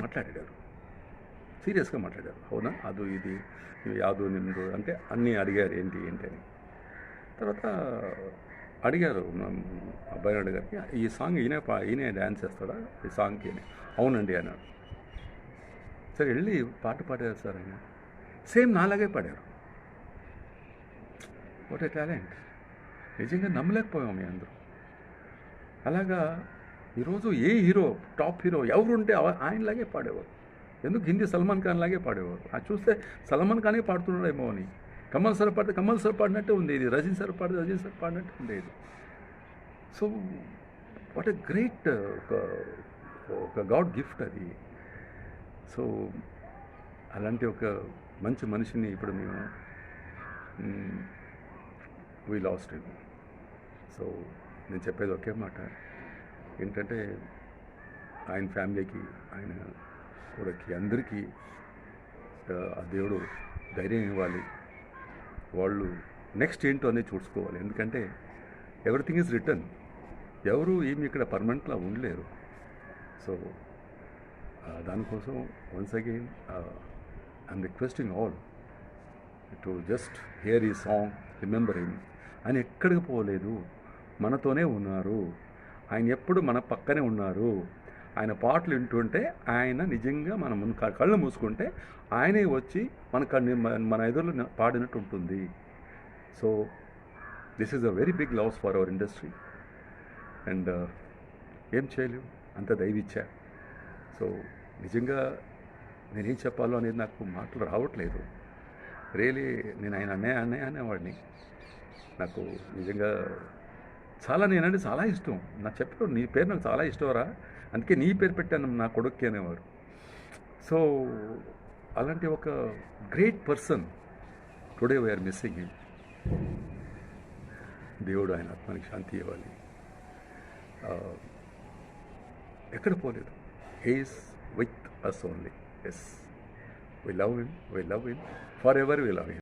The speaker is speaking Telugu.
మాట్లాడారు, సీరియస్గా మాట్లాడారు. అవునా, అది ఇది యాదు నిన్ను అంటే అన్నీ అడిగారు ఏంటి ఏంటి అని. తర్వాత అడిగారు అబ్బాయి అడిగారికి, ఈ సాంగ్ ఈయనే డ్యాన్స్ చేస్తాడా ఈ సాంగ్కి అని. అవునండి అన్నాడు. సరే వెళ్ళి పాట పాడారు సార్ ఆయన, సేమ్ నాలాగే పాడారు. What a talent! నిజంగా నమ్మలేకపోయాం మీ అందరూ. అలాగా ఈరోజు ఏ హీరో, టాప్ హీరో ఎవరుంటే ఆయనలాగే పాడేవారు. ఎందుకు హిందీ సల్మాన్ ఖాన్ లాగే పాడేవారు. అది చూస్తే సల్మాన్ ఖానే పాడుతున్నాడేమో అని. కమల్ సార్ పాడితే కమల్ సార్ పాడినట్టే ఉంది, ఇది రజనీ సార్ పాడితే రజనీ సార్ పాడినట్టు ఉండేది. సో వాట్ ఎ గ్రేట్ ఒక గాడ్ గిఫ్ట్ అది. సో అలాంటి ఒక మంచి మనిషిని ఇప్పుడు మేము వీ లాస్ట్ హిమ్. సో నేను చెప్పేది ఒకే మాట ఏంటంటే, ఆయన ఫ్యామిలీకి, ఆయన కొడుక్కి, అందరికీ ఆ దేవుడు ధైర్యం ఇవ్వాలి. వాళ్ళు నెక్స్ట్ ఏంటో అనేది చూసుకోవాలి. ఎందుకంటే ఎవ్రీథింగ్ ఈజ్ రిటర్న్. ఎవరు ఏమి ఇక్కడ పర్మనెంట్లా ఉండలేరు. సో దానికోసం once again I'm requesting all to just hear ఈ సాంగ్, రిమెంబర్ హిమ్. ఆయన ఎక్కడికి పోలేదు, మనతోనే ఉన్నారు. ఆయన ఎప్పుడు మన పక్కనే ఉన్నారు. ఆయన పాటలు వింటుంటే ఆయన నిజంగా మనం కళ్ళు మూసుకుంటే ఆయనే వచ్చి మన ఎదురులో పాడినట్టు ఉంటుంది. So this is a very big loss for our industry. And ఏం చేయలేవు, అంత దయవిచ్చా. సో నిజంగా నేనేం చెప్పాలో అనేది నాకు మాటలు రావట్లేదు. రియలీ నేను ఆయన అనేవాడిని. నాకు నిజంగా నేనంటే చాలా ఇష్టం. నాకు చెప్పారు, నీ పేరు నాకు చాలా ఇష్టంరా, అందుకే నీ పేరు పెట్టాను నా కొడుక్కి అనేవారు. సో అలాంటి ఒక great person today we are missing him. దేవుడు ఆయన ఆత్మనికి శాంతి ఇవ్వాలి. ఎక్కడ పోలేదు. He is with us only. Yes, we love him, forever we love him.